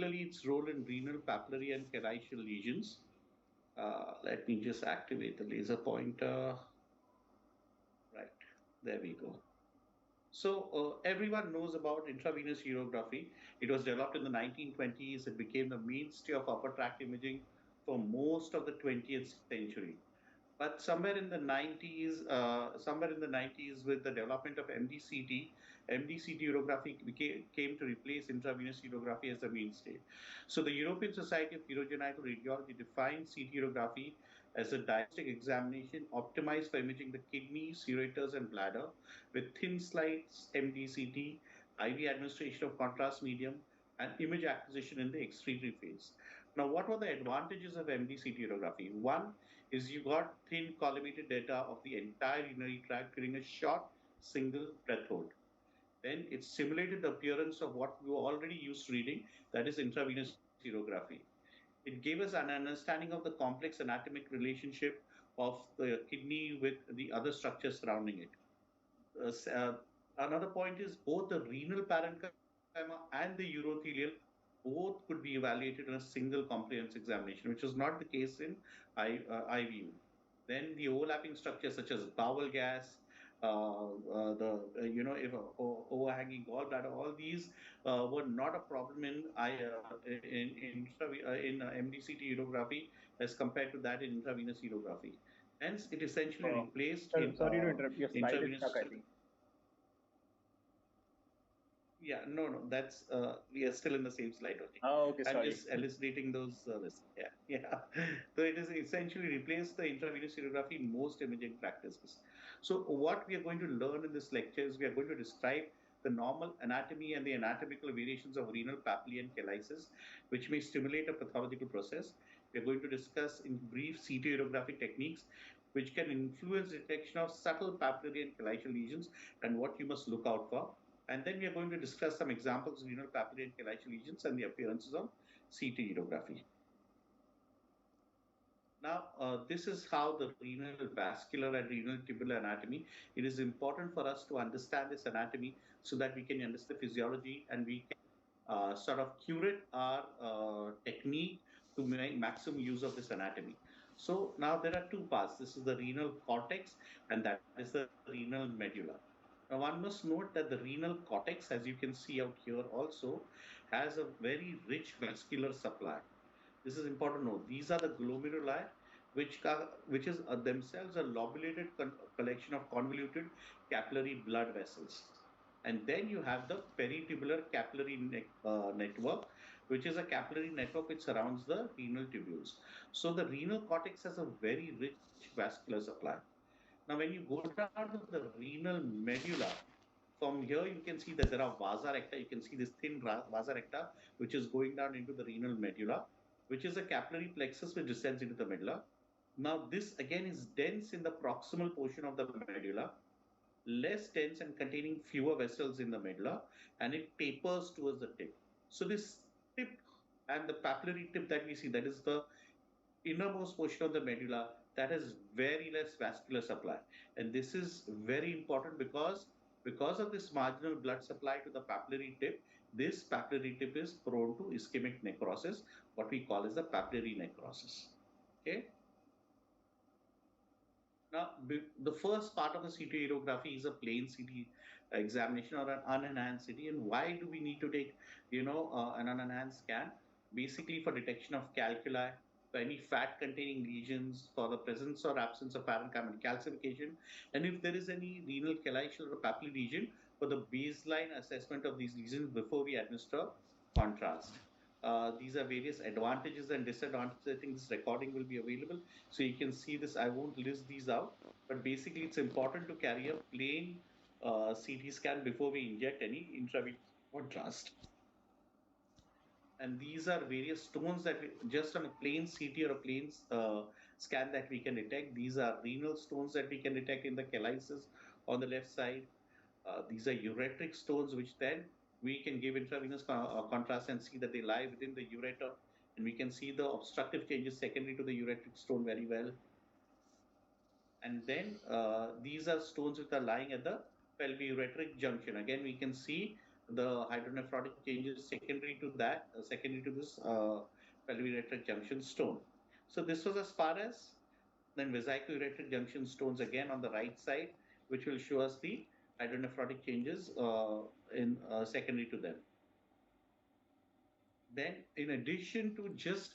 particularly its role in renal, papillary, and calcial lesions. Let me just activate the laser pointer. Right, there we go. So everyone knows about intravenous urography. It was developed in the 1920s. It became the mainstay of upper tract imaging for most of the 20th century. But somewhere in the 90s, with the development of MDCT urography came to replace intravenous urography as the mainstay. So the European Society of Urogenital Radiology defined CT urography as a diagnostic examination optimized for imaging the kidneys, ureters, and bladder with thin slice MDCT, IV administration of contrast medium, and image acquisition in the excretory phase. Now, what were the advantages of MDCT urography? One is you got thin collimated data of the entire urinary tract during a short single breath hold. Then it simulated the appearance of what we were already used to reading, that is intravenous urography. It gave us an understanding of the complex anatomic relationship of the kidney with the other structures surrounding it. Another point is both the renal parenchyma and the urothelial both could be evaluated in a single comprehensive examination, which was not the case in IVU. Then the overlapping structures such as bowel gas, the if overhanging gallbladder, all these were not a problem in MDCT urography as compared to that in intravenous urography. Hence, it essentially Uh, replaced Sir, in sorry to interrupt. Your slide is stuck, intravenous. I think. Yeah, no, no, that's we are still in the same slide only. Oh, okay, I'm sorry. just elucidating those. Yeah, yeah. So it is essentially replaced the intravenous urography in most imaging practices. So what we are going to learn in this lecture is we are going to describe the normal anatomy and the anatomical variations of renal papillary and callisis, which may stimulate a pathological process. We are going to discuss in brief CT urographic techniques, which can influence detection of subtle papillary and calcial lesions and what you must look out for. And then we are going to discuss some examples of renal papillary and calcial lesions and the appearances of CT urography. Now, this is how the renal vascular and renal tubular anatomy. It is important for us to understand this anatomy so that we can understand the physiology and we can sort of curate our technique to make maximum use of this anatomy. So now there are two parts. This is the renal cortex and that is the renal medulla. Now one must note that the renal cortex, as you can see out here also, has a very rich vascular supply. This is important to note. These are the glomeruli, which is themselves a lobulated collection of convoluted capillary blood vessels. And then you have the peritubular capillary network, which is a capillary network which surrounds the renal tubules. So the renal cortex has a very rich vascular supply. Now, when you go down to the renal medulla, from here you can see that there are vasa recta. You can see this thin vasa recta, which is going down into the renal medulla, which is a capillary plexus which descends into the medulla. Now, this again is dense in the proximal portion of the medulla, less dense and containing fewer vessels in the medulla, and it tapers towards the tip. So, this tip and the papillary tip that we see, that is the innermost portion of the medulla, that has very less vascular supply. And this is very important because of this marginal blood supply to the papillary tip, this papillary tip is prone to ischemic necrosis, what we call as the papillary necrosis. Okay. Now, the first part of the CT urography is a plain CT examination or an unenhanced CT. And why do we need to take, an unenhanced scan? Basically, for detection of calculi, for any fat-containing lesions, for the presence or absence of parenchymal calcification, and if there is any renal calcial or papillary lesion, for the baseline assessment of these lesions before we administer contrast. These are various advantages and disadvantages. I think this recording will be available. So you can see this. I won't list these out, but basically it's important to carry a plain CT scan before we inject any intravenous contrast. And these are various stones that just on a plain CT or a plain scan that we can detect. These are renal stones that we can detect in the calyces on the left side. These are ureteric stones, which then we can give intravenous contrast and see that they lie within the ureter. And we can see the obstructive changes secondary to the ureteric stone very well. And then these are stones which are lying at the pelviureteric junction. Again, we can see the hydronephrotic changes secondary to that, secondary to this pelvic junction stone. So this was as far as then vesico-ureteric junction stones again on the right side, which will show us the hydronephrotic changes in secondary to them. Then, in addition to just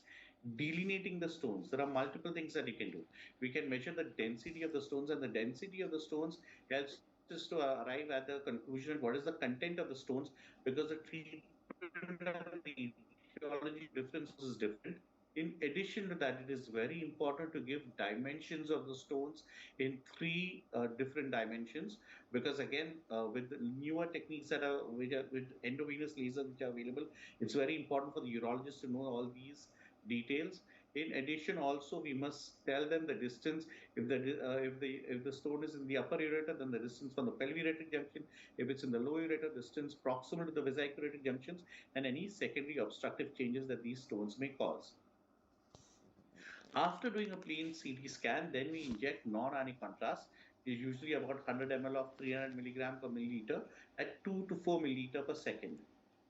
delineating the stones, there are multiple things that you can do. We can measure the density of the stones, and the density of the stones helps us to arrive at the conclusion what is the content of the stones, because the treatment of the etiology difference is different. In addition to that, it is very important to give dimensions of the stones in three different dimensions, because again, with the newer techniques that are with endovenous lasers which are available, it's very important for the urologist to know all these details. In addition, also we must tell them the distance. If the stone is in the upper ureter, then the distance from the pelvic junction. If it's in the lower ureter, distance proximal to the vesicular junctions, and any secondary obstructive changes that these stones may cause. After doing a plain CT scan, then we inject non-ionic contrast. Is usually about 100 ml of 300 milligram per milliliter at 2 to 4 milliliter per second.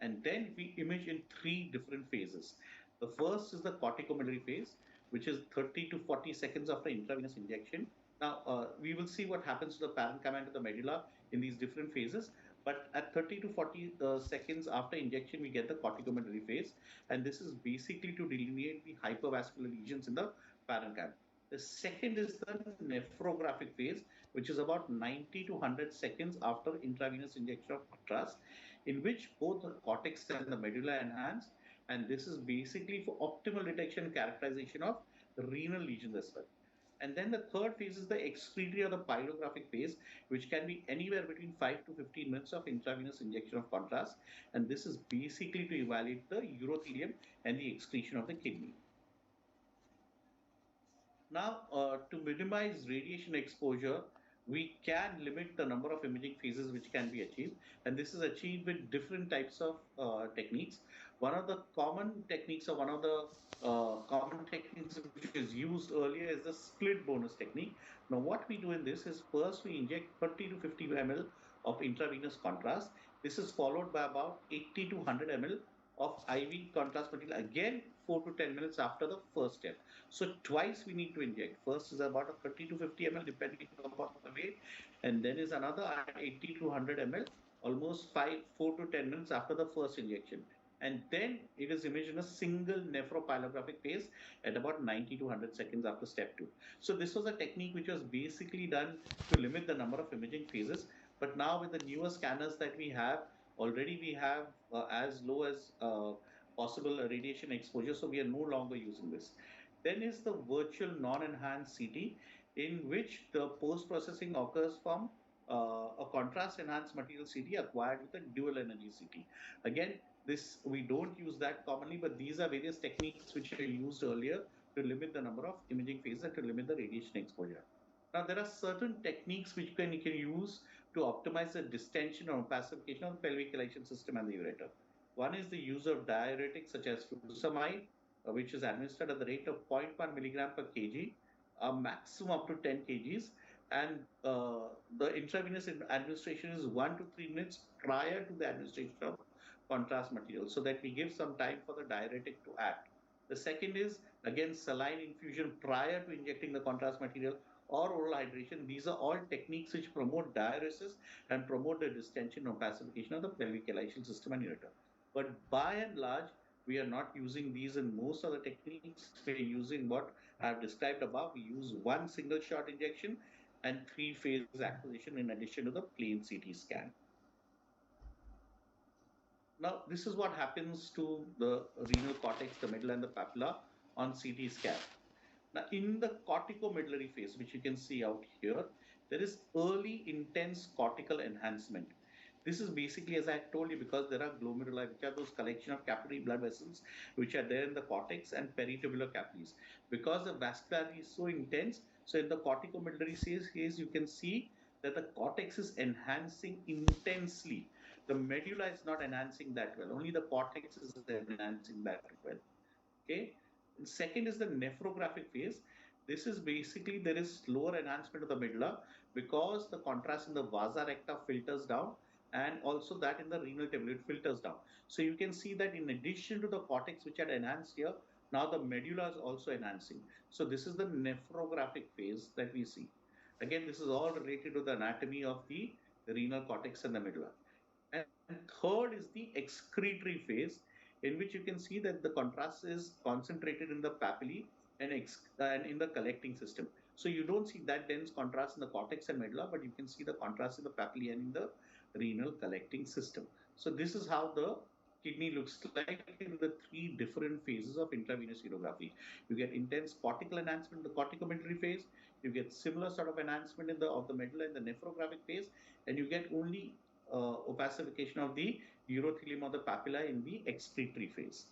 And then we image in three different phases. The first is the corticomedullary phase, which is 30 to 40 seconds after intravenous injection. Now, we will see what happens to the parenchyma and to the medulla in these different phases. But at 30 to 40 seconds after injection, we get the corticomedullary phase. And this is basically to delineate the hypervascular lesions in the parenchyma. The second is the nephrographic phase, which is about 90 to 100 seconds after intravenous injection of contrast, in which both the cortex and the medulla enhance. And this is basically for optimal detection and characterization of renal lesions as well. And then the third phase is the excretory or the pyrographic phase, which can be anywhere between 5 to 15 minutes of intravenous injection of contrast. And this is basically to evaluate the urothelium and the excretion of the kidney. Now, to minimize radiation exposure, we can limit the number of imaging phases which can be achieved, and this is achieved with different types of techniques. One of the common techniques, or one of the common techniques which is used earlier, is the split bonus technique. Now, what we do in this is first we inject 30 to 50 ml of intravenous contrast. This is followed by about 80 to 100 ml of IV contrast material, again 4 to 10 minutes after the first step. So twice we need to inject. First is about a 30 to 50 ml depending upon the weight, and then is another at 80 to 100 ml almost 4 to 10 minutes after the first injection. And then it is imaged in a single nephropylographic phase at about 90 to 100 seconds after step 2. So this was a technique which was basically done to limit the number of imaging phases. But now with the newer scanners that we have, already we have as low as possible radiation exposure, so we are no longer using this. Then is the virtual non-enhanced CT, in which the post-processing occurs from a contrast-enhanced material CT acquired with a dual energy CT. Again, this we don't use that commonly, but these are various techniques which are used earlier to limit the number of imaging phases and to limit the radiation exposure. Now, there are certain techniques which you can use to optimize the distension or pacification of the pelvic elevation system and the ureter. One is the use of diuretics such as furosemide, which is administered at the rate of zero point 0.1 milligram per kg, a maximum up to 10 kgs, and the intravenous administration is 1 to 3 minutes prior to the administration of contrast material, so that we give some time for the diuretic to act. The second is again saline infusion prior to injecting the contrast material, or oral hydration. These are all techniques which promote diuresis and promote the distension or pacification of the pelvic elevation system and ureter. But by and large, we are not using these in most of the techniques. We are using what I have described above. We use one single shot injection and three-phase acquisition in addition to the plain CT scan. Now, this is what happens to the renal cortex, the medulla, and the papilla on CT scan. Now, in the corticomedullary phase, which you can see out here, there is early intense cortical enhancement. This is basically, as I told you, because there are glomeruli, which are those collection of capillary blood vessels, which are there in the cortex, and peritubular capillaries. Because the vascularity is so intense, so in the corticomedullary phase, you can see that the cortex is enhancing intensely. The medulla is not enhancing that well. Only the cortex is enhancing that well. Okay. And second is the nephrographic phase. This is basically there is slower enhancement of the medulla because the contrast in the vasa recta filters down, and also that in the renal tubule, it filters down. So you can see that in addition to the cortex which had enhanced here, now the medulla is also enhancing. So this is the nephrographic phase that we see. Again, this is all related to the anatomy of the renal cortex and the medulla. And third is the excretory phase, in which you can see that the contrast is concentrated in the papillae and in the collecting system. So you don't see that dense contrast in the cortex and medulla, but you can see the contrast in the papillae and in the renal collecting system. So this is how the kidney looks like in the three different phases of intravenous urography. You get intense cortical enhancement in the corticomedullary phase, you get similar sort of enhancement in the of the medulla in the nephrographic phase, and you get only opacification of the urothelium or the papilla in the excretory phase.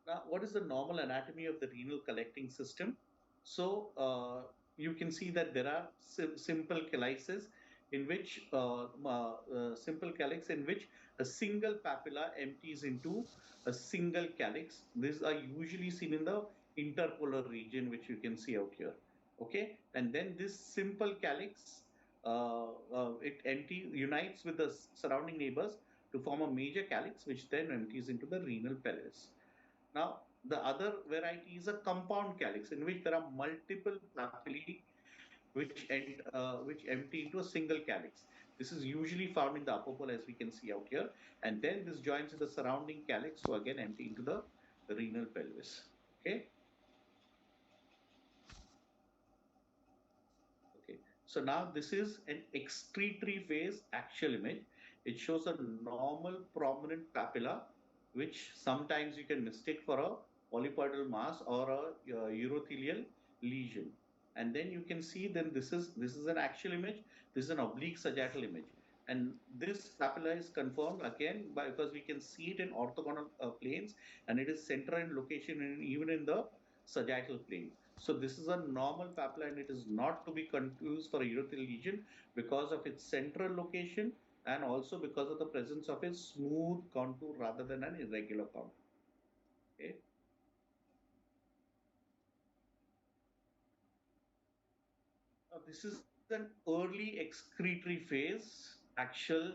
Now, what is the normal anatomy of the renal collecting system? So, you can see that there are simple calyces in which simple calyx in which a single papilla empties into a single calyx. These are usually seen in the interpolar region, which you can see out here. Okay, and then this simple calyx it empty unites with the surrounding neighbors to form a major calyx, which then empties into the renal pelvis. Now, the other variety is a compound calyx in which there are multiple papillae which empty into a single calyx. This is usually found in the upper pole, as we can see out here, and then this joins with the surrounding calyx to again empty into the renal pelvis. Okay. Okay. So now this is an excretory phase axial image. It shows a normal prominent papilla, which sometimes you can mistake for a polypoidal mass or a urothelial lesion. And then you can see then this is an axial image. This is an oblique sagittal image. And this papilla is confirmed again by because we can see it in orthogonal planes, and it is central in location even in the sagittal plane. So this is a normal papilla and it is not to be confused for a urothelial lesion because of its central location and also because of the presence of a smooth contour rather than an irregular contour. Okay. This is an early excretory phase axial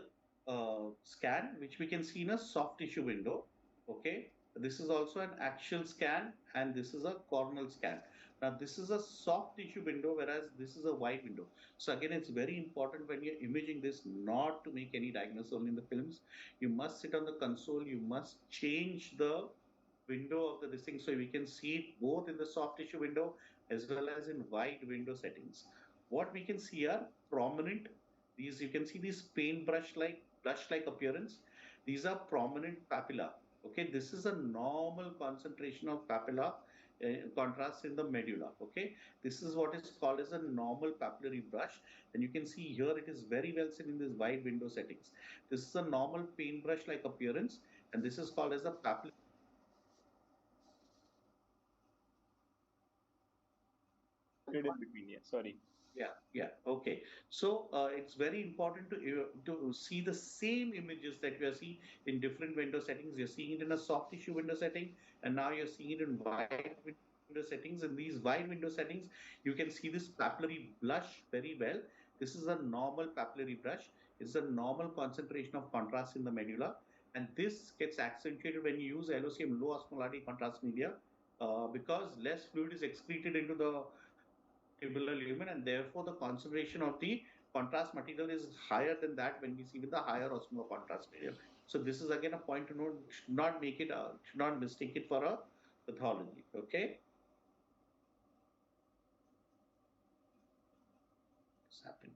scan, which we can see in a soft tissue window. Okay. This is also an axial scan and this is a coronal scan. Now, this is a soft tissue window, whereas this is a wide window. So, again, it's very important when you're imaging this not to make any diagnosis only in the films. You must sit on the console, you must change the window of the this thing so we can see it both in the soft tissue window as well as in wide window settings. What we can see are prominent, these you can see these paintbrush like brush like appearance. These are prominent papilla. Okay, this is a normal concentration of papilla contrast in the medulla. Okay, this is what is called as a normal papillary brush, and you can see here it is very well seen in these wide window settings. This is a normal paintbrush like appearance, and this is called as a papillary. Read in between. Yeah, sorry. Yeah, yeah, okay. So it's very important to see the same images that we are seeing in different window settings. You're seeing it in a soft tissue window setting, and now you're seeing it in wide window settings. In these wide window settings, you can see this papillary blush very well. This is a normal papillary brush. It's a normal concentration of contrast in the medulla, and this gets accentuated when you use LOCM, low osmolarity contrast media, because less fluid is excreted into the tubular lumen, and therefore the concentration of the contrast material is higher than that when we see with the higher osmolar contrast medium. So this is again a point to note. Should not make it, should not mistake it for a pathology. Okay, what's happening?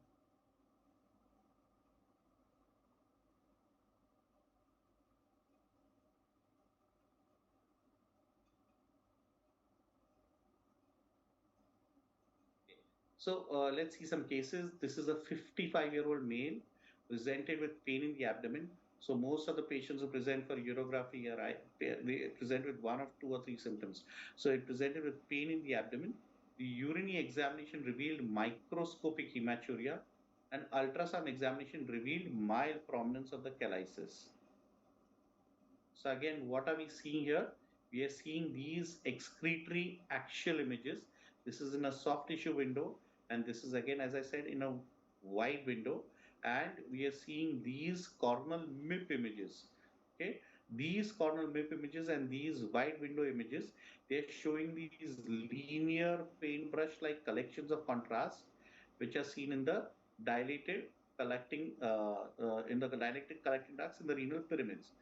So let's see some cases. This is a 55-year-old male presented with pain in the abdomen. So most of the patients who present for urography are they present with one of two or three symptoms. So it presented with pain in the abdomen. The urinary examination revealed microscopic hematuria, and ultrasound examination revealed mild prominence of the calyces. So again, what are we seeing here? We are seeing these excretory axial images. This is in a soft tissue window, and this is again, as I said, in a wide window, and we are seeing these corneal MIP images. Okay, these corneal MIP images and these wide window images, they're showing these linear paintbrush-like collections of contrast, which are seen in the dilated dilated collecting ducts in the renal pyramids.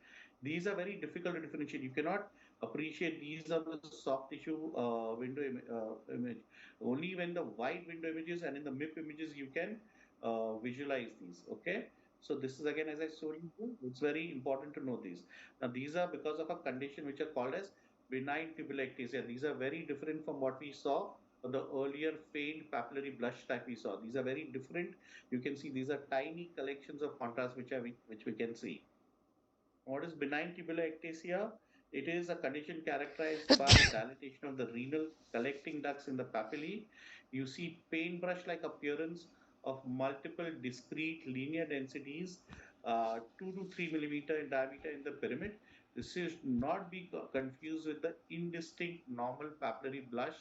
These are very difficult to differentiate. You cannot appreciate these on the soft tissue image. Only when the wide window images and in the MIP images you can visualize these. Okay. So this is again, as I showed you, it's very important to know these. Now these are because of a condition which are called as benign tubular ectasia. These are very different from what we saw the earlier faint papillary blush type we saw. These are very different. You can see these are tiny collections of contrast which we can see. What is benign tubular ectasia? It is a condition characterized by dilatation of the renal collecting ducts in the papillae. You see paintbrush-like appearance of multiple discrete linear densities, 2 to 3 millimeter in diameter in the pyramid. This is not be confused with the indistinct normal papillary blush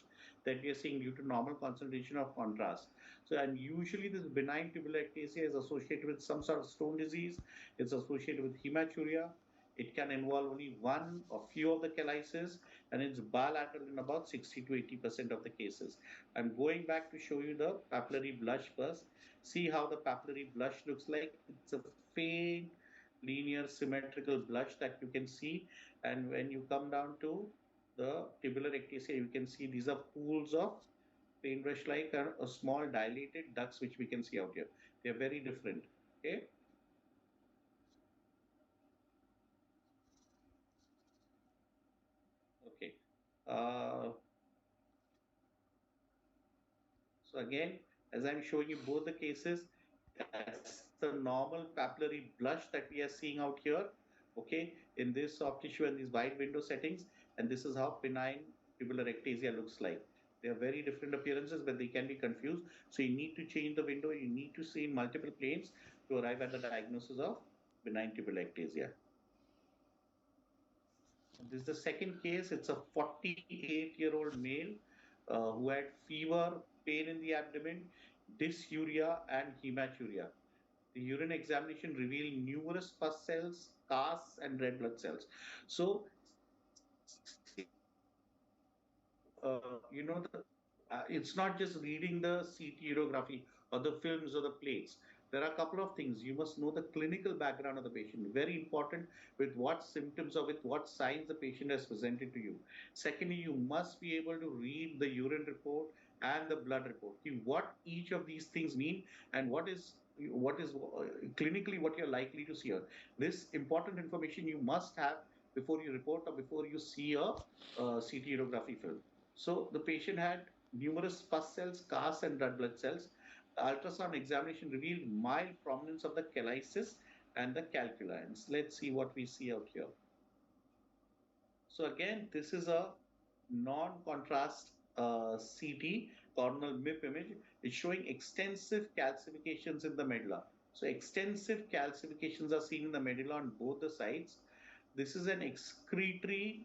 that we are seeing due to normal concentration of contrast. So, and usually this benign tubular ectasia is associated with some sort of stone disease. It's associated with hematuria. It can involve only one or few of the chalices, and it's bilateral in about 60 to 80% of the cases. I'm going back to show you the papillary blush first. See how the papillary blush looks like. It's a faint, linear, symmetrical blush that you can see. And when you come down to the tubular ectasia, you can see these are pools of paintbrush like a small dilated ducts which we can see out here. They are very different. Okay. Okay. Uh, so again, as I'm showing you both the cases, that's the normal papillary blush that we are seeing out here. Okay, in this soft tissue and these wide window settings, and this is how benign tubular ectasia looks like. They are very different appearances, but they can be confused. So you need to change the window. You need to see multiple planes to arrive at the diagnosis of benign tubular ectasia. This is the second case. It's a 48-year-old male who had fever, pain in the abdomen, dysuria, and hematuria. The urine examination revealed numerous pus cells, casts, and red blood cells. So, it's not just reading the CT urography or the films or the plates. There are a couple of things. You must know the clinical background of the patient. Very important with what symptoms or with what signs the patient has presented to you. Secondly, you must be able to read the urine report and the blood report. What each of these things mean and what is clinically what you're likely to see. This important information you must have before you report or before you see a CT urography film. So the patient had numerous pus cells, casts, and red blood cells. The ultrasound examination revealed mild prominence of the chalices and the calculi. Let's see what we see out here. So again, this is a non-contrast CT corneal MIP image. It's showing extensive calcifications in the medulla. So extensive calcifications are seen in the medulla on both the sides. This is an excretory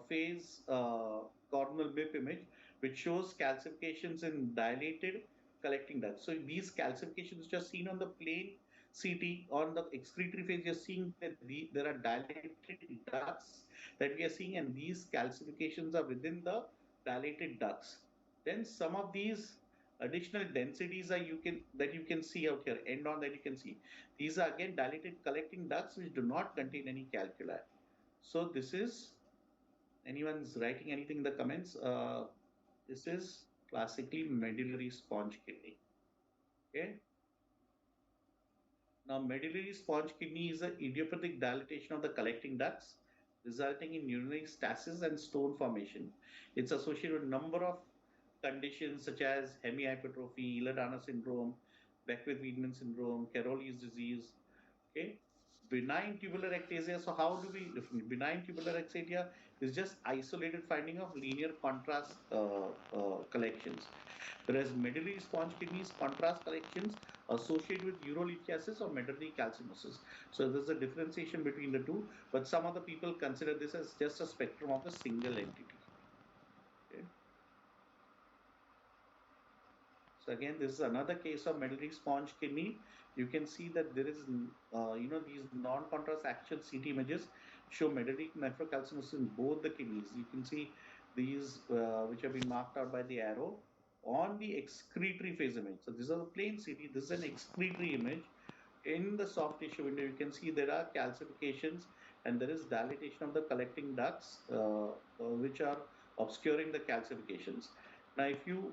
phase corneal MIP image, which shows calcifications in dilated collecting ducts. So these calcifications which are seen on the plain CT on the excretory phase, you're seeing that there are dilated ducts that we are seeing, and these calcifications are within the dilated ducts. Then some of these additional densities are you can see out here, end on that you can see. These are again dilated collecting ducts which do not contain any calculi. So this is, anyone's writing anything in the comments, this is classically medullary sponge kidney. Okay. Now, medullary sponge kidney is an idiopathic dilatation of the collecting ducts, resulting in urinary stasis and stone formation. It's associated with a number of conditions such as hemihypertrophy, Ehlers-Danlos syndrome, Beckwith-Wiedemann syndrome, Caroli's disease. Okay, benign tubular ectasia. So how do we define benign tubular ectasia? Is just isolated finding of linear contrast collections, whereas medullary sponge kidneys contrast collections associated with urolithiasis or medullary calcinosis. So there's a differentiation between the two, but some other people consider this as just a spectrum of a single entity. Okay. So So again, this is another case of medullary sponge kidney. You can see that there is, these non-contrast action CT images show medullary nephrocalcinosis in both the kidneys. You can see these, which have been marked out by the arrow on the excretory phase image. So this is a plain CT. This is an excretory image. In the soft tissue window, you can see there are calcifications and there is dilatation of the collecting ducts, which are obscuring the calcifications. Now, if you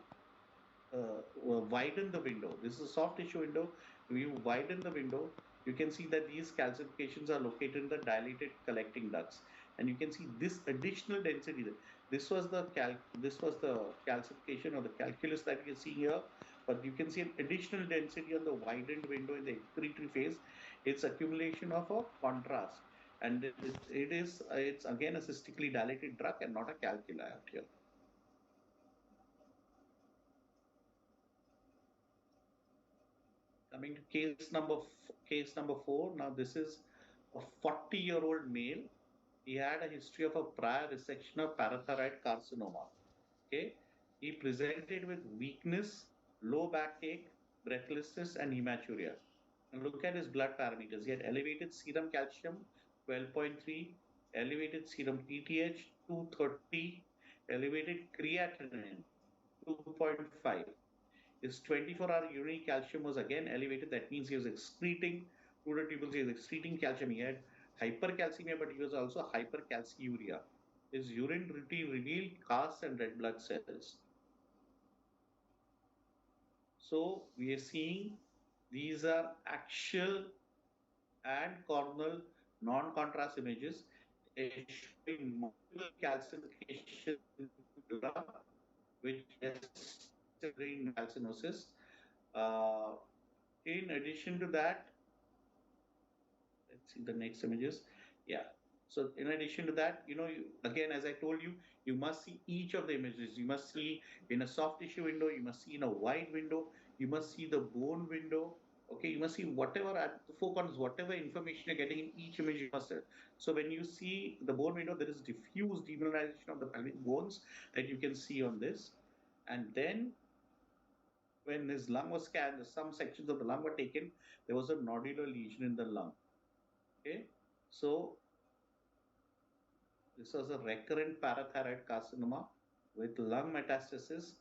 widen the window. This is a soft tissue window. If you widen the window, you can see that these calcifications are located in the dilated collecting ducts, and you can see this additional density. This was the calcification or the calculus that you see here, but you can see an additional density on the widened window in the excretory phase. It's accumulation of a contrast, and it's again a cystically dilated duct and not a calculi out here. Coming to case number 4. Now this is a 40-year-old male. He had a history of a prior resection of parathyroid carcinoma. Okay, he presented with weakness, low backache, breathlessness, and hematuria. And look at his blood parameters. He had elevated serum calcium 12.3, elevated serum PTH 230, elevated creatinine 2.5. His 24-hour urinary calcium was again elevated. That means he was excreting fluid tubules, he was excreting calcium. He had hypercalcemia, but he was also hypercalciuria. His urine routine revealed casts and red blood cells. So we are seeing these are axial and coronal non-contrast images showing multiple calcifications in the blood, which is calcinosis. Uh, in addition to that, let's see the next images. Yeah. So in addition to that, again, as I told you, you must see each of the images. You must see in a soft tissue window, you must see in a wide window, you must see the bone window. Okay, you must see whatever at the four corners, whatever information you're getting in each image, you must have. So when you see the bone window, there is diffuse demineralization of the pelvic bones that you can see on this. And then when his lung was scanned, some sections of the lung were taken, there was a nodular lesion in the lung. Okay, so this was a recurrent parathyroid carcinoma with lung metastasis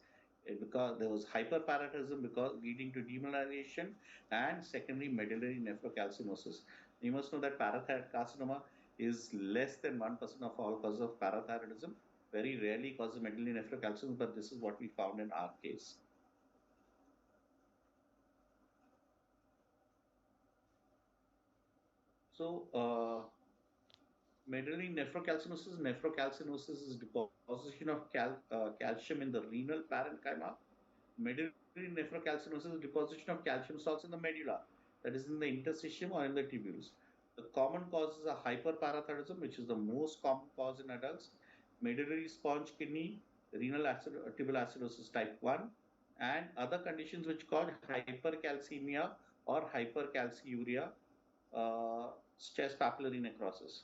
because there was hyperparathyroidism because leading to demyelination and secondary medullary nephrocalcinosis. You must know that parathyroid carcinoma is less than 1% of all causes of parathyroidism. Very rarely causes medullary nephrocalcinosis, but this is what we found in our case. So, medullary nephrocalcinosis is deposition of calcium in the renal parenchyma. Medullary nephrocalcinosis is deposition of calcium salts in the medulla, that is in the interstitium or in the tubules. The common causes are hyperparathyroidism, which is the most common cause in adults, medullary sponge kidney, renal tubuloacidosis type 1, and other conditions which cause hypercalcemia or hypercalciuria, stress papillary necrosis.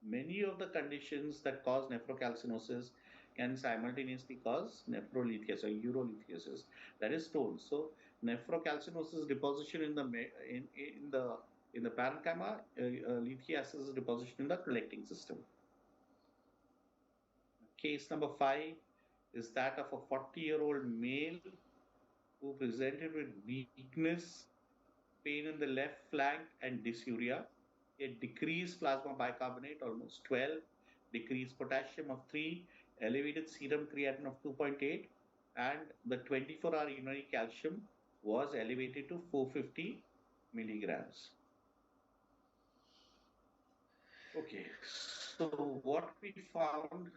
Many of the conditions that cause nephrocalcinosis can simultaneously cause nephrolithiasis or urolithiasis, that is stones. So nephrocalcinosis deposition in the parenchyma, lithiasis is deposition in the collecting system. Case number 5 is that of a 40-year-old male who presented with weakness, pain in the left flank, and dysuria. A decreased plasma bicarbonate, almost 12, decreased potassium of 3, elevated serum creatinine of 2.8, and the 24-hour urinary calcium was elevated to 450 milligrams. Okay, so what we found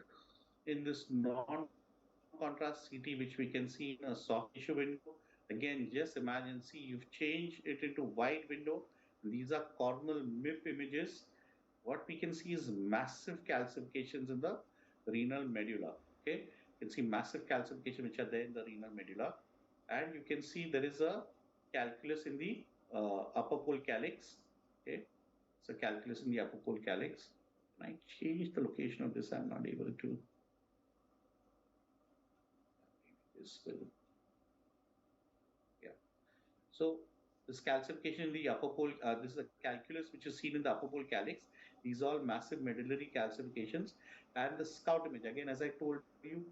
in this non-contrast CT, which we can see in a soft tissue window, again, just imagine, see, you've changed it into wide window. These are coronal MIP images. What we can see is massive calcifications in the renal medulla. Okay, you can see massive calcification which are there in the renal medulla, and you can see there is a calculus in the upper pole calyx. Okay, so calculus in the upper pole calyx. When I change the location of this, I'm not able to. This will. So this calcification in the upper pole, this is a calculus which is seen in the upper pole calyx. These are all massive medullary calcifications. And the scout image, again, as I told you,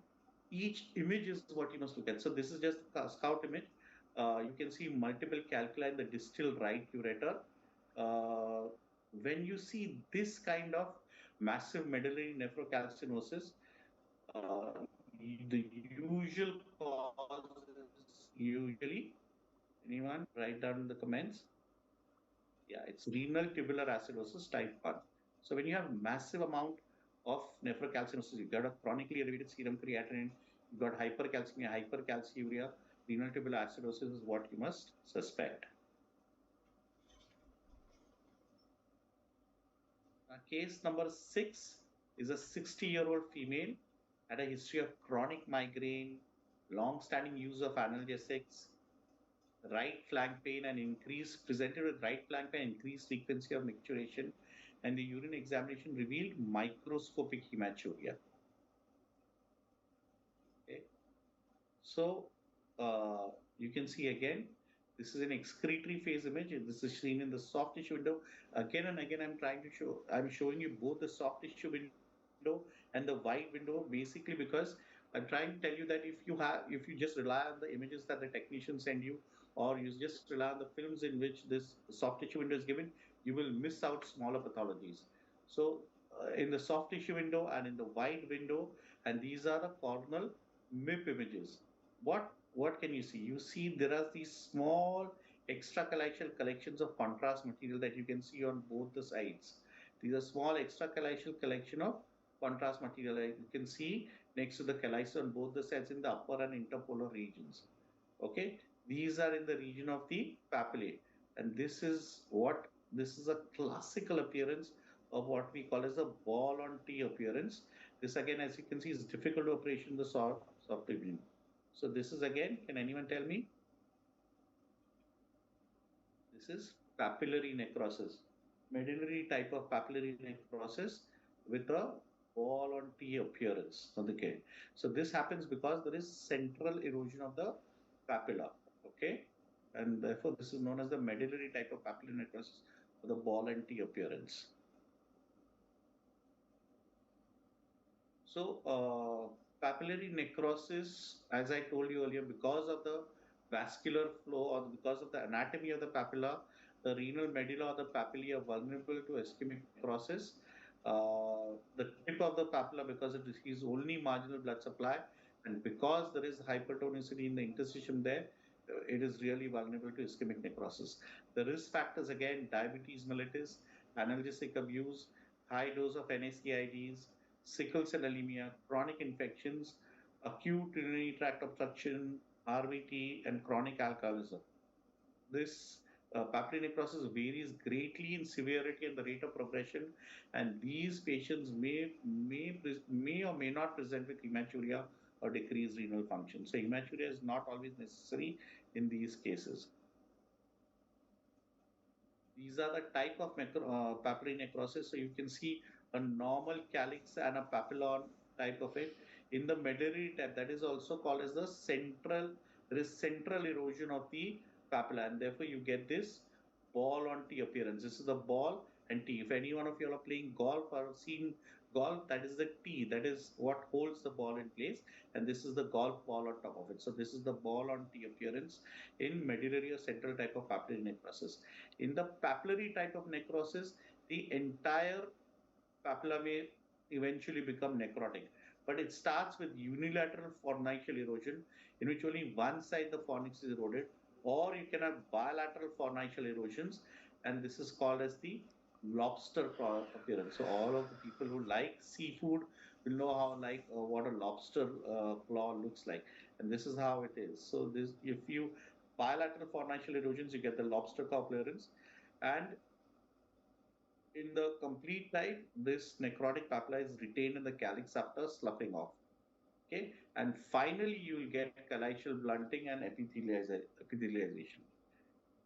each image is what you must look at. So this is just a scout image. You can see multiple calculi in the distal right ureter. Uh, when you see this kind of massive medullary nephrocalcinosis, the usual cause is usually, anyone write down in the comments? Yeah, it's renal tubular acidosis type 1. So when you have massive amount of nephrocalcinosis, you've got a chronically elevated serum creatinine, you've got hypercalcemia, hypercalciuria, renal tubular acidosis is what you must suspect. Case number 6 is a 60-year-old female, had a history of chronic migraine, long-standing use of analgesics, right flank pain and presented with right flank pain, increased frequency of micturition, and the urine examination revealed microscopic hematuria. Okay. So you can see again, this is an excretory phase image. This is seen in the soft tissue window. Again and again, I'm showing you both the soft tissue window and the wide window, basically because I'm trying to tell you that if you just rely on the images that the technicians send you, or you just rely on the films in which this soft tissue window is given, you will miss out smaller pathologies. So in the soft tissue window and in the wide window, and these are the corneal MIP images. What can you see? You see there are these small extracollection collections of contrast material that you can see on both the sides. These are small extracollection collection of contrast material. You can see next to the chalice on both the sides in the upper and interpolar regions. Okay, these are in the region of the papillae, and this is a classical appearance of what we call as a ball on T appearance. This again, as you can see, is difficult to operation in the soft evening. So this is again, can anyone tell me? This is papillary necrosis, medullary type of papillary necrosis with a ball on T appearance. Okay, so this happens because there is central erosion of the papilla. Okay, and therefore this is known as the medullary type of papillary necrosis with a ball and T appearance. So, papillary necrosis, as I told you earlier, because of the vascular flow or because of the anatomy of the papilla, the renal medulla or the papillae are vulnerable to ischemic necrosis. The tip of the papilla, because it is only marginal blood supply, and because there is hypertonicity in the interstitium there, it is really vulnerable to ischemic necrosis. The risk factors again: diabetes mellitus, analgesic abuse, high dose of NSAIDs, sickle cell anemia, chronic infections, acute urinary tract obstruction, RVT, and chronic alcoholism. This papillary necrosis varies greatly in severity and the rate of progression, and these patients may or may not present with hematuria or decreased renal function. So hematuria is not always necessary in these cases. These are the type of papillary necrosis. So you can see a normal calyx and a papillon type of it. In the medullary type, that is also called as the there is central erosion of the papilla, and therefore you get this ball on T appearance. This is the ball and T. If any one of you are playing golf or seen golf, that is the T. That is what holds the ball in place, and this is the golf ball on top of it. So this is the ball on T appearance in medullary or central type of papillary necrosis. In the papillary type of necrosis, the entire papilla may eventually become necrotic. But it starts with unilateral fornicial erosion, in which only one side the fornix is eroded, or you can have bilateral fornicial erosions, and this is called as the lobster appearance. So all of the people who like seafood will know how what a lobster claw looks like, and this is how it is. So this, if you bilateral fornicial erosions, you get the lobster claw appearance, and in the complete type, this necrotic papilla is retained in the calyx after sloughing off. Okay, and finally you will get caliceal blunting and epithelialization.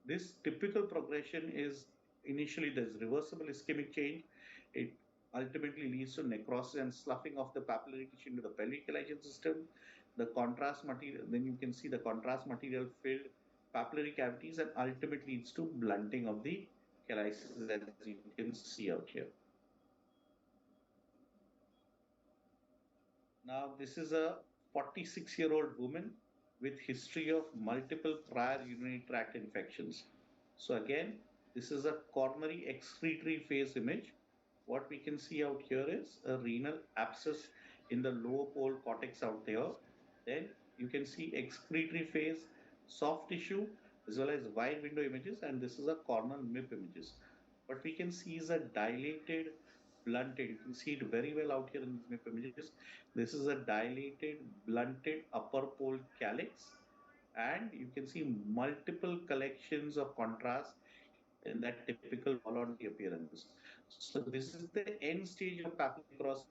This typical progression is initially there's reversible ischemic change. It ultimately leads to necrosis and sloughing of the papillary tissue into the pelvic caliceal system. The contrast material, then you can see the contrast material filled papillary cavities and ultimately leads to blunting of the calyces as you can see out here. Now, this is a 46-year-old woman with history of multiple prior urinary tract infections. So again, this is a coronary excretory phase image. What we can see out here is a renal abscess in the lower pole cortex out there. Then you can see excretory phase, soft tissue, as well as wide window images, and this is a coronal MIP images. What we can see is a dilated blunted. You can see it very well out here in these MIP images. This is a dilated, blunted upper pole calyx, and you can see multiple collections of contrast in that typical ball-on appearance. So this is the end stage of papillary necrosis,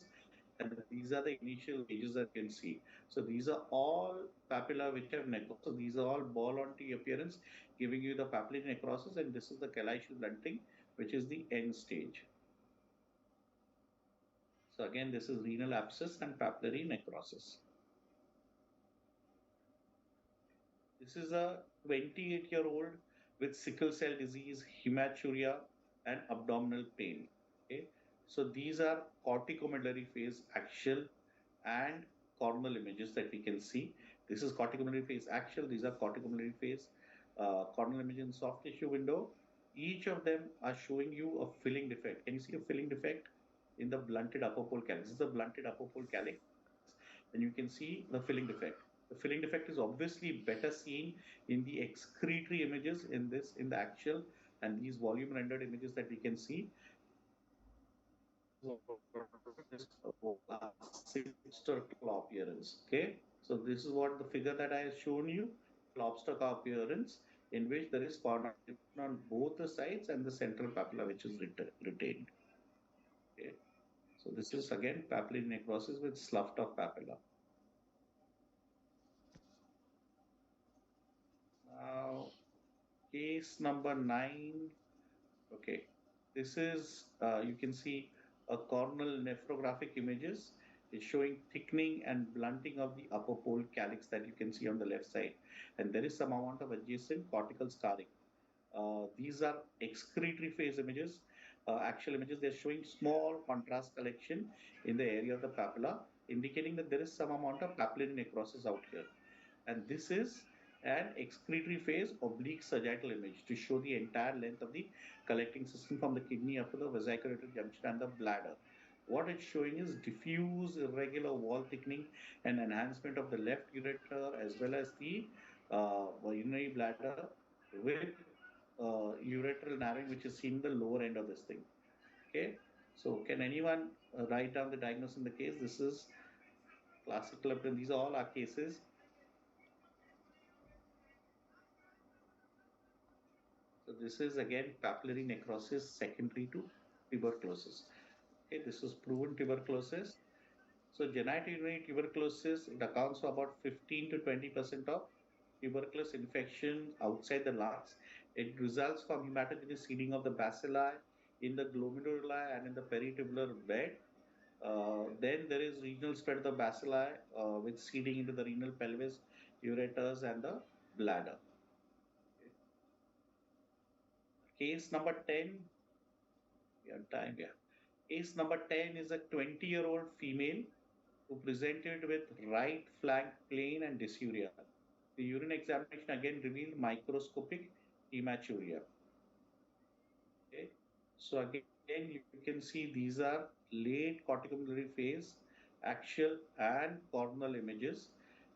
and these are the initial stages that you can see. So these are all papilla which have necrosis. So these are all ball-on appearance, giving you the papillary necrosis, and this is the callicial blunting, which is the end stage. So again, this is renal abscess and papillary necrosis. This is a 28-year-old with sickle cell disease, hematuria, and abdominal pain. Okay, so these are corticomedullary phase axial and coronal images that we can see. This is corticomedullary phase axial. These are corticomedullary phase coronal image in soft tissue window. Each of them are showing you a filling defect. Can you see a filling defect in the blunted upper pole calyx? This is the blunted upper pole calyx, and you can see the filling defect. The filling defect is obviously better seen in the excretory images in the axial and these volume rendered images that we can see. Lobster claw appearance. Okay, so this is what the figure that I have shown you, lobster claw appearance, in which there is corner on both the sides and the central papilla which is retained. Okay, so this is again papillary necrosis with sloughed of papilla. Now, case number 9. Okay, this is you can see a coronal nephrographic images. It's showing thickening and blunting of the upper pole calyx that you can see on the left side, and there is some amount of adjacent cortical scarring. These are excretory phase images, actual images. They're showing small contrast collection in the area of the papilla, indicating that there is some amount of papillary necrosis out here. And this is an excretory phase oblique sagittal image to show the entire length of the collecting system from the kidney up to the vesicular junction and the bladder. What it's showing is diffuse irregular wall thickening and enhancement of the left ureter as well as the urinary bladder with ureteral narrowing, which is seen in the lower end of this thing. Okay, so can anyone write down the diagnosis in the case? This is classical. These are all our cases. So this is again papillary necrosis secondary to tuberculosis. Okay, this is proven tuberculosis. So genitourinary tuberculosis, it accounts for about 15 to 20% of tuberculous infection outside the lungs. It results from hematogenous seeding of the bacilli in the glomeruli and in the peritubular bed. Then there is regional spread of the bacilli with seeding into the renal pelvis, ureters, and the bladder. Case number 10, we have time here. Case number 10 is a 20-year-old female who presented with right flank plain and dysuria. The urine examination again revealed microscopic hematuria. Okay. So again, you can see these are late corticomedullary phase, axial and coronal images.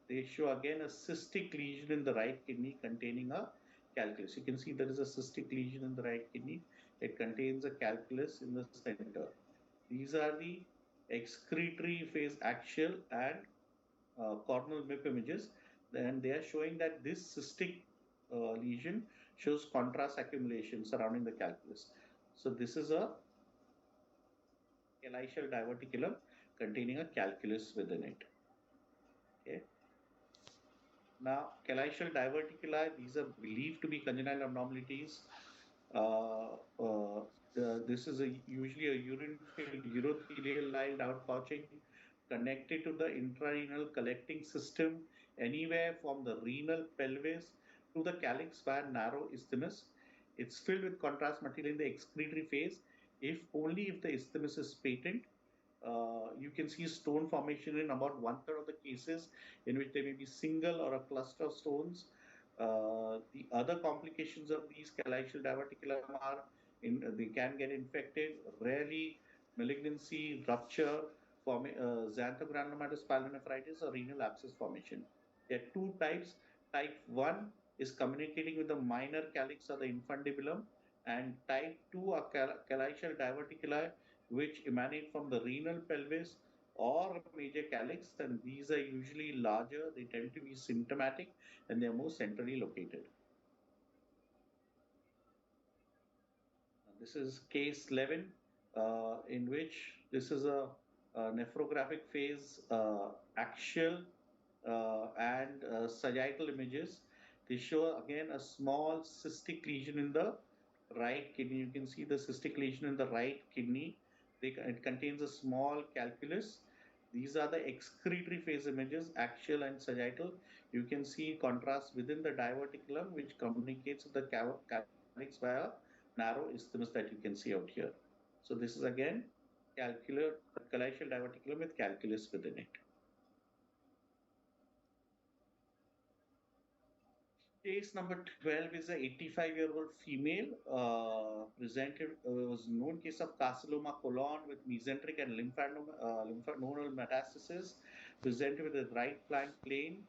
They show again a cystic lesion in the right kidney containing a calculus. You can see there is a cystic lesion in the right kidney. It contains a calculus in the center. These are the excretory phase axial and coronal MIP images. Then they are showing that this cystic lesion shows contrast accumulation surrounding the calculus. So this is a callicial diverticulum containing a calculus within it. Okay. Now, callicial diverticuli, these are believed to be congenital abnormalities. This is usually a urine-filled urothelial lined outpouching connected to the intrarenal collecting system anywhere from the renal pelvis to the calyx via narrow isthmus. It's filled with contrast material in the excretory phase. If only if the isthmus is patent, you can see stone formation in about one third of the cases in which there may be single or a cluster of stones. The other complications of these caliceal diverticulum are they can get infected, rarely malignancy, rupture, xanthogranulomatous pyelonephritis, or renal abscess formation. There are two types. Type 1 is communicating with the minor calyx or the infundibulum, and type 2 are caliceal diverticuli, which emanate from the renal pelvis or major calyx, and these are usually larger. They tend to be symptomatic and they are more centrally located. This is case 11, in which this is a nephrographic phase, axial and sagittal images. They show again a small cystic lesion in the right kidney. You can see the cystic lesion in the right kidney. It contains a small calculus. These are the excretory phase images, axial and sagittal. You can see contrast within the diverticulum, which communicates with the calyx via narrow isthmus that you can see out here. So this is again caliceal diverticulum with calculus within it. Case number 12 is an 85-year-old female, was known case of carcinoma colon with mesenteric and lymphanodal metastasis, presented with a right flank plane.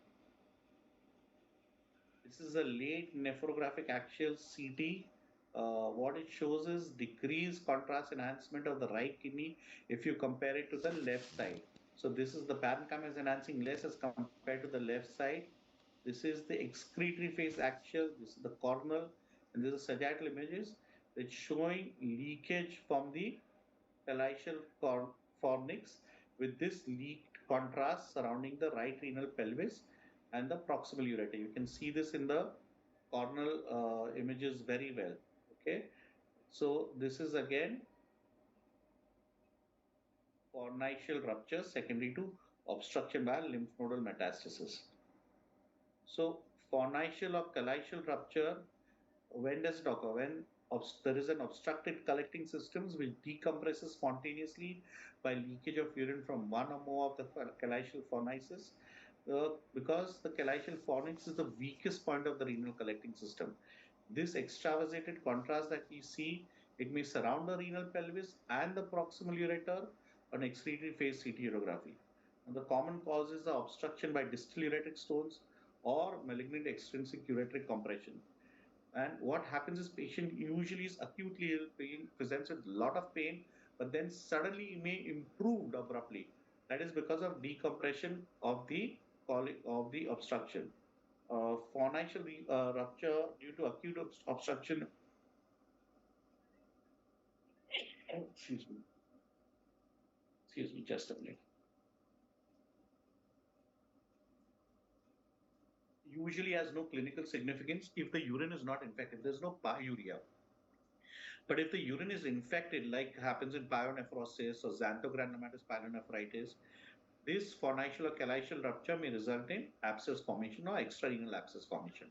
This is a late nephrographic axial CT. What it shows is decreased contrast enhancement of the right kidney if you compare it to the left side. So this is the parenchyma is enhancing less as compared to the left side. This is the excretory phase axial. This is the coronal, and this is sagittal images. It's showing leakage from the caliceal fornix with this leaked contrast surrounding the right renal pelvis and the proximal ureter. You can see this in the coronal images very well. Okay, so this is again fornicial rupture secondary to obstruction by lymph nodal metastasis. So fornicial or caliceal rupture, when does it occur? When there is an obstructed collecting systems which decompresses spontaneously by leakage of urine from one or more of the caliceal fornices, because the caliceal fornix is the weakest point of the renal collecting system. This extravasated contrast that we see, it may surround the renal pelvis and the proximal ureter on excretory phase CT urography. And the common causes are obstruction by distal ureteric stones or malignant extrinsic ureteric compression. And what happens is patient usually is acutely ill, pain, presents with a lot of pain, but then suddenly may improve abruptly. That is because of decompression of the obstruction. Fornicial rupture due to acute obstruction. Excuse me. Excuse me, just a minute. Usually has no clinical significance if the urine is not infected. There's no pyuria. But if the urine is infected, like happens in pyonephrosis or xanthogranulomatous pyelonephritis, this fornicial or caliceal rupture may result in abscess formation or extrarenal abscess formation.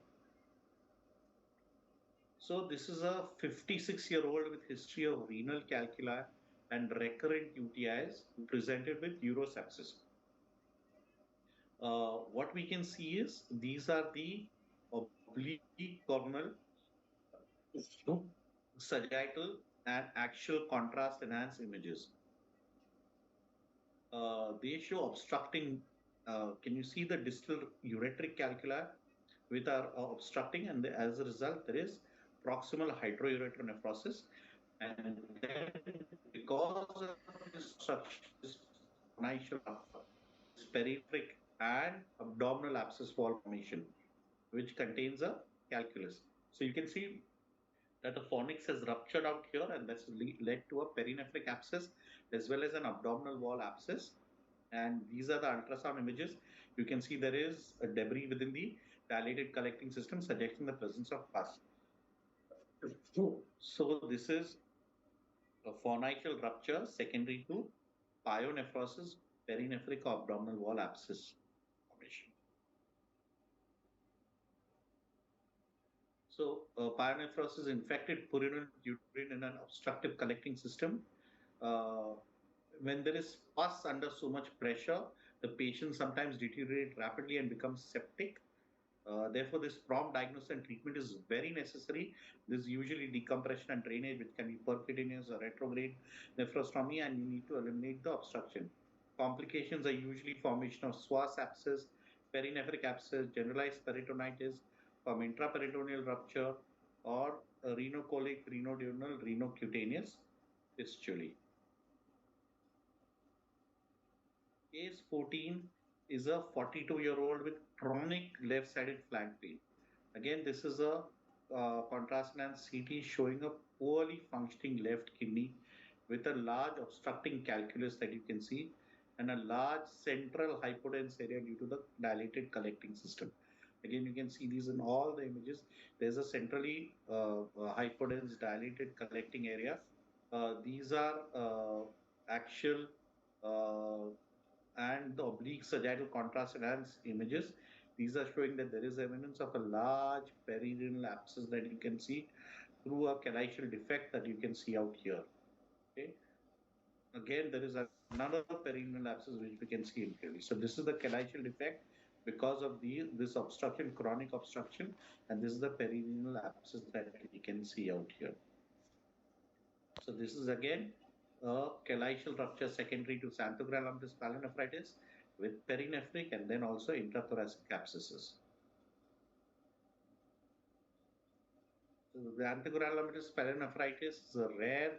So this is a 56-year-old with history of renal calculi and recurrent UTIs presented with urosepsis. What we can see is these are the oblique coronal, sagittal, and axial contrast enhanced images. They show obstructing. Can you see the distal ureteric calculi with our obstructing, and as a result, there is proximal hydroureter nephrosis, and then because of this obstruction, this peripheric and abdominal abscess wall formation, which contains a calculus. So you can see that the fornix has ruptured out here, and that's led to a perinephric abscess as well as an abdominal wall abscess. And these are the ultrasound images. You can see there is a debris within the dilated collecting system suggesting the presence of pus. So this is a fornicial rupture secondary to pyonephrosis, perinephric or abdominal wall abscess formation. Pyonephrosis is infected purulent urine in an obstructive collecting system. Uh, when there is pus under so much pressure, the patient sometimes deteriorate rapidly and becomes septic. Therefore, this prompt diagnosis and treatment is very necessary. This is usually decompression and drainage, which can be percutaneous or retrograde nephrostomy, and you need to eliminate the obstruction. Complications are usually formation of Swartz abscess, perinephric abscess, generalized peritonitis from intraperitoneal rupture, or renocolic, renoduodenal, renocutaneous fistulae. Case 14 is a 42-year-old with chronic left-sided flank pain. Again, this is a contrast enhanced CT showing a poorly functioning left kidney with a large obstructing calculus that you can see and a large central hypodense area due to the dilated collecting system. Again, you can see these in all the images. There's a centrally hypodense dilated collecting area. These are actual uh, and the oblique sagittal contrast enhanced images. These are showing that there is evidence of a large perirenal abscess that you can see through a calaicial defect that you can see out here. Okay. Again, there is another perirenal abscess which we can see in clearly. So this is the calaicial defect because of this obstruction, chronic obstruction, and this is the perirenal abscess that we can see out here. So this is again a calaicial rupture secondary to xanthographitis pyelonephritis with perinephric and then also intrathoracic abscesses. So the xanthographitis pyelonephritis is a rare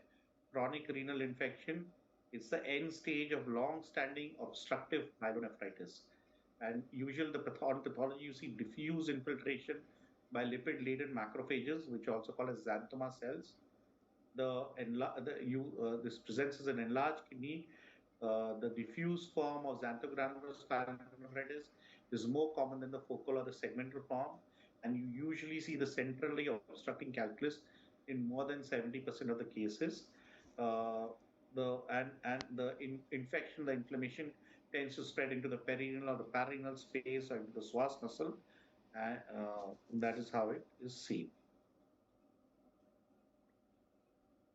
chronic renal infection. It's the end stage of long-standing obstructive pyelonephritis. And usually on pathology, you see diffuse infiltration by lipid-laden macrophages, which are also called as xanthoma cells. This presents as an enlarged kidney. The diffuse form of xanthogranulous pyelonephritis is more common than the focal or the segmental form, and you usually see the centrally obstructing calculus in more than 70% of the cases. The infection, the inflammation tends to spread into the perirenal or the perirenal space or into the Swartz muscle, and that is how it is seen.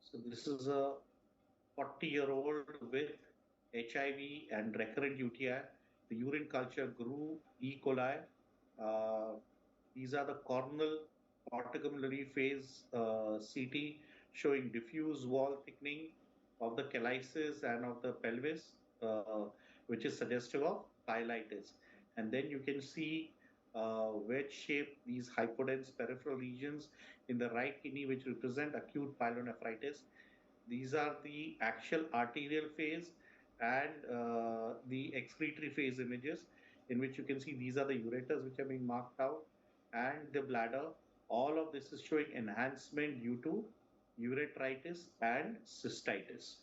So this is a 40-year-old with HIV and recurrent UTI. The urine culture grew E. coli. Uh, these are the coronal corticomedullary phase CT showing diffuse wall thickening of the calyces and of the pelvis, which is suggestive of pyelitis. And then you can see wedge-shaped these hypodense peripheral lesions in the right kidney, which represent acute pyelonephritis. These are the axial arterial phase and the excretory phase images, in which you can see these are the ureters which are being marked out and the bladder. All of this is showing enhancement due to urethritis and cystitis.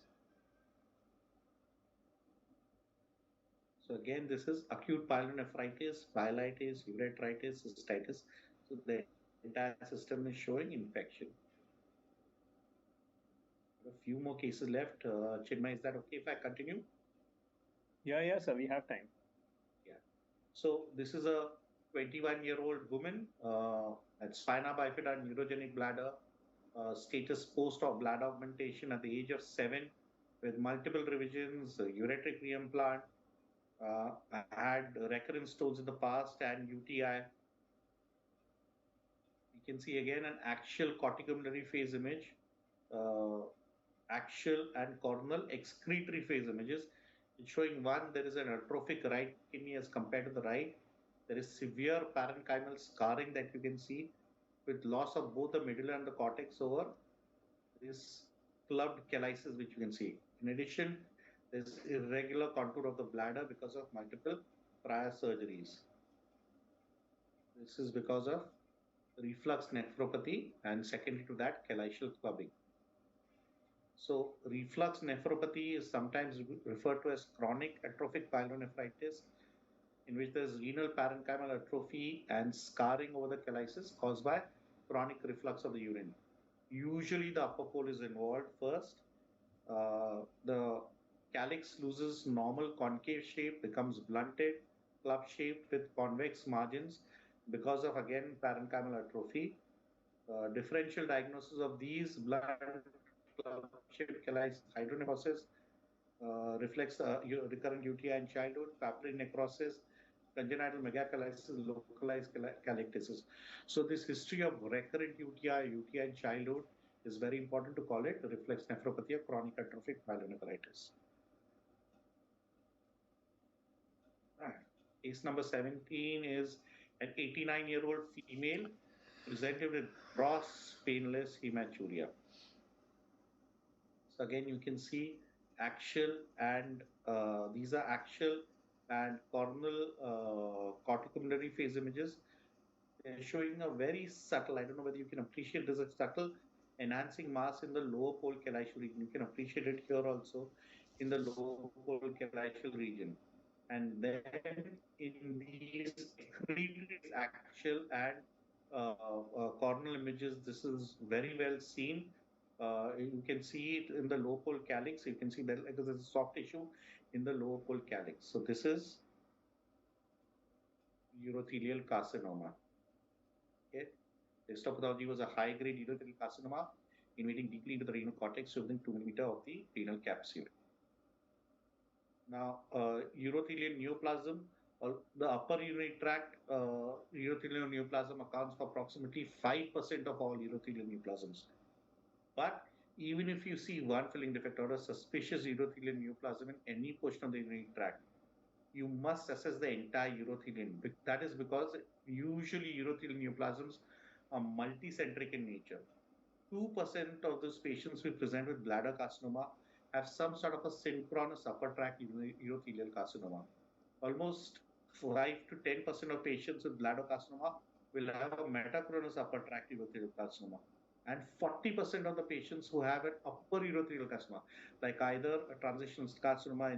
So again, this is acute pyelonephritis, pyelitis, urethritis, cystitis. So the entire system is showing infection. A few more cases left. Chinmay, is that okay if I continue? Yeah, sir. We have time. Yeah. So this is a 21-year-old woman at spina bifida neurogenic bladder, status post of bladder augmentation at the age of 7 with multiple revisions, ureteric reimplant, had recurrent stones in the past and UTI. You can see again an axial corticomedullary phase image, axial and coronal excretory phase images. It's showing one, there is an atrophic right kidney as compared to the right. There is severe parenchymal scarring that you can see with loss of both the medulla and the cortex over this clubbed calyces, which you can see. In addition, there's irregular contour of the bladder because of multiple prior surgeries. This is because of reflux nephropathy and secondary to that, calaicial clubbing. So reflux nephropathy is sometimes referred to as chronic atrophic pyelonephritis, in which there is renal parenchymal atrophy and scarring over the calyces caused by chronic reflux of the urine. Usually the upper pole is involved first. The calyx loses normal concave shape, becomes blunted, club shaped with convex margins because of again parenchymal atrophy. Differential diagnosis of these blood club-shaped calluses, hydronephrosis, reflects recurrent UTI in childhood, papillary necrosis, congenital megacalcinosis, localized calyctasis. So this history of recurrent UTI in childhood is very important to call it reflex nephropathy or chronic atrophic pyelonephritis. Case number 17 is an 89-year-old female presented with gross painless hematuria. So again, you can see axial and these are axial and coronal corticomedullary phase images. They're showing a very subtle, I don't know whether you can appreciate this, a subtle enhancing mass in the lower pole calycial region. You can appreciate it here also in the lower pole calycial region. And then in these accreted axial and coronal images, this is very well seen. You can see it in the lower pole calyx. You can see that like there's a soft tissue in the lower pole calyx. So this is urothelial carcinoma. Okay. Histopathology was a high-grade urothelial carcinoma invading deeply into the renal cortex within 2 millimeters of the renal capsule. Now, urothelial neoplasm, the upper urinary tract urothelial neoplasm accounts for approximately 5% of all urothelial neoplasms. But even if you see one filling defect or a suspicious urothelial neoplasm in any portion of the urinary tract, you must assess the entire urothelium. That is because usually urothelial neoplasms are multicentric in nature. 2% of those patients who present with bladder carcinoma have some sort of a synchronous upper tract urothelial carcinoma. Almost 5 to 10% of patients with bladder carcinoma will have a metachronous upper tract urothelial carcinoma. And 40% of the patients who have an upper urothelial carcinoma, like either a transitional carcinoma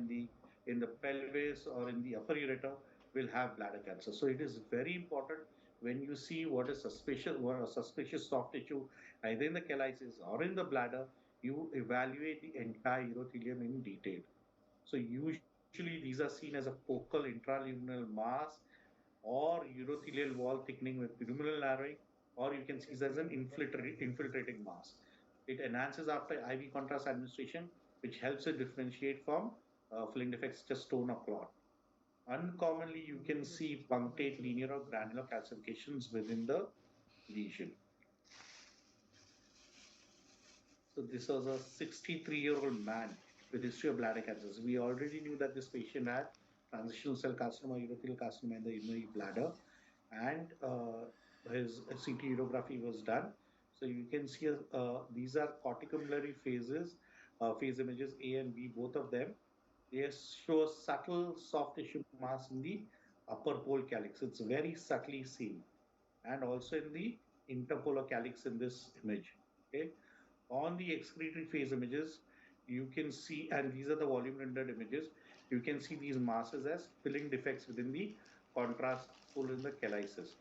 in the pelvis or in the upper ureter, will have bladder cancer. So it is very important when you see what is suspicious, or a suspicious soft tissue, either in the calyces or in the bladder, you evaluate the entire urothelium in detail. So usually these are seen as a focal intraluminal mass or urothelial wall thickening with luminal narrowing, or you can see it as an infiltrating mass. It enhances after IV contrast administration, which helps it differentiate from filling defects such as stone or clot. Uncommonly, you can see punctate linear or granular calcifications within the lesion. So this was a 63-year-old man with history of bladder cancers. We already knew that this patient had transitional cell carcinoma, urothelial carcinoma in the urinary bladder, and his CT urography was done. So you can see these are corticomedullary phase images A and B, both of them. They show a subtle soft tissue mass in the upper pole calyx. It's very subtly seen, and also in the interpolar calyx in this image. Okay. On the excretory phase images, you can see, and these are the volume rendered images, you can see these masses as filling defects within the contrast pool in the calyces.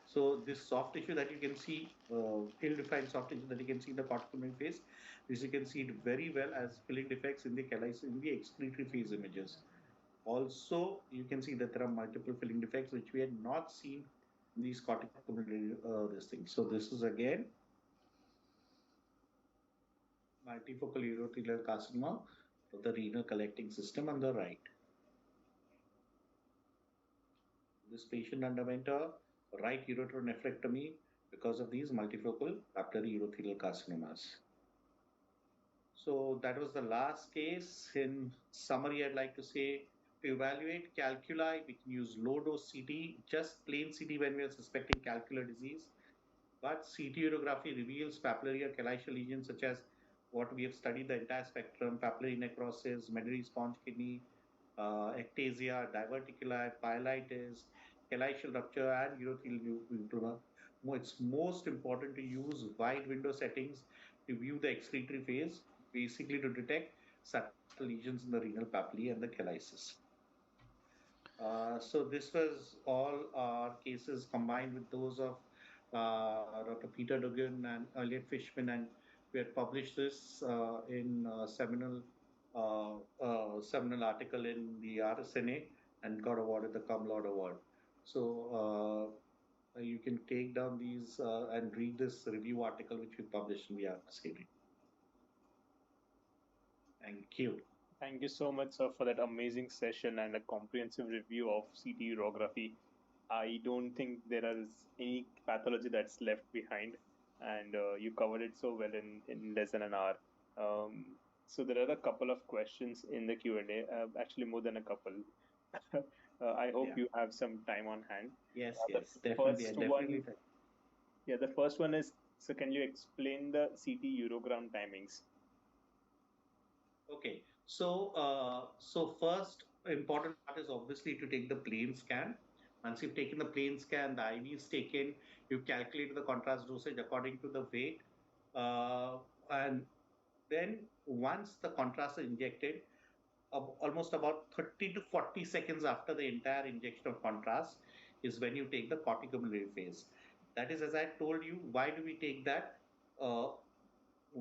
So this soft tissue that you can see, ill-defined soft tissue that you can see in the corticomedullary phase, this you can see it very well as filling defects in the calyces in the excretory phase images. Also, you can see that there are multiple filling defects which we had not seen in these corticomedullary this thing. So this is again multifocal urothelial carcinoma of the renal collecting system on the right. This patient underwent a right ureteronephrectomy because of these multifocal papillary urothelial carcinomas. So that was the last case. In summary, I'd like to say to evaluate calculi, we can use low dose CT, just plain CT when we are suspecting calcular disease. But CT urography reveals papillary or calycial lesions such as what we have studied the entire spectrum: papillary necrosis, medullary sponge kidney, ectasia, diverticuli, pyelitis, calycial rupture, and urothelial lymphoma. It's most important to use wide window settings to view the excretory phase, basically to detect subtle lesions in the renal papillae and the calyces. So this was all our cases combined with those of Dr. Peter Dugan and Elliot Fishman, and we had published this in seminal article in the RSNA and got awarded the Cum Laude Award. So You can take down these and read this review article which we published in the RCD. Thank you. Thank you so much, sir, for that amazing session and a comprehensive review of CT urography. I don't think there is any pathology that's left behind, and you covered it so well in less than an hour. Um, so there are a couple of questions in the Q&A, actually more than a couple. I hope Yeah. you have some time on hand. Yes, The yes, definitely. I first definitely. one, yeah, the first one is, so can you explain the CT urogram timings? Okay. So first important part is obviously to take the plane scan. Once you've taken the plane scan, the IV is taken, you calculate the contrast dosage according to the weight. And then once the contrast is injected, almost about 30 to 40 seconds after the entire injection of contrast is when you take the corticomedullary phase. That is, as I told you, why do we take that? Uh,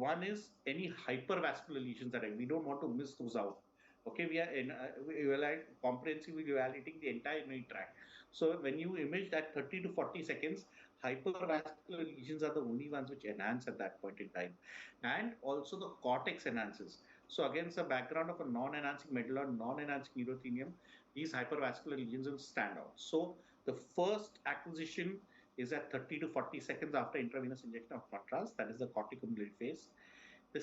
One is any hypervascular lesions that we don't want to miss those out. Okay, we are comprehensively evaluating the entire urinary tract. So when you image that 30 to 40 seconds, hypervascular lesions are the only ones which enhance at that point in time. And also the cortex enhances. So against the background of a non-enhancing medulla, non-enhancing urothelium, these hypervascular lesions will stand out. So the first acquisition is at 30 to 40 seconds after intravenous injection of contrast. That is the corticomedullary phase. The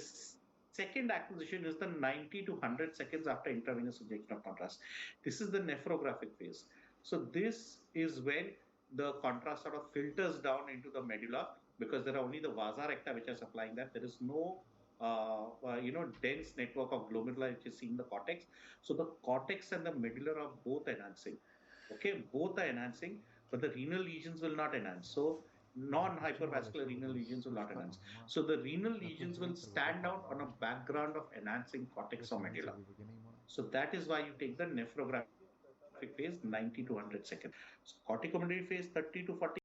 second acquisition is the 90 to 100 seconds after intravenous injection of contrast. This is the nephrographic phase. So this is when the contrast sort of filters down into the medulla, because there are only the vasa recta which are supplying that. There is no dense network of glomeruli which is seeing the cortex. So the cortex and the medulla are both enhancing. Okay, both are enhancing, but the renal lesions will not enhance. So non-hypervascular renal lesions will not enhance. So the renal lesions will stand out on a background of enhancing cortex or medulla. So that is why you take the nephrographic phase 90 to 100 seconds. So corticomedullary phase 30 to 40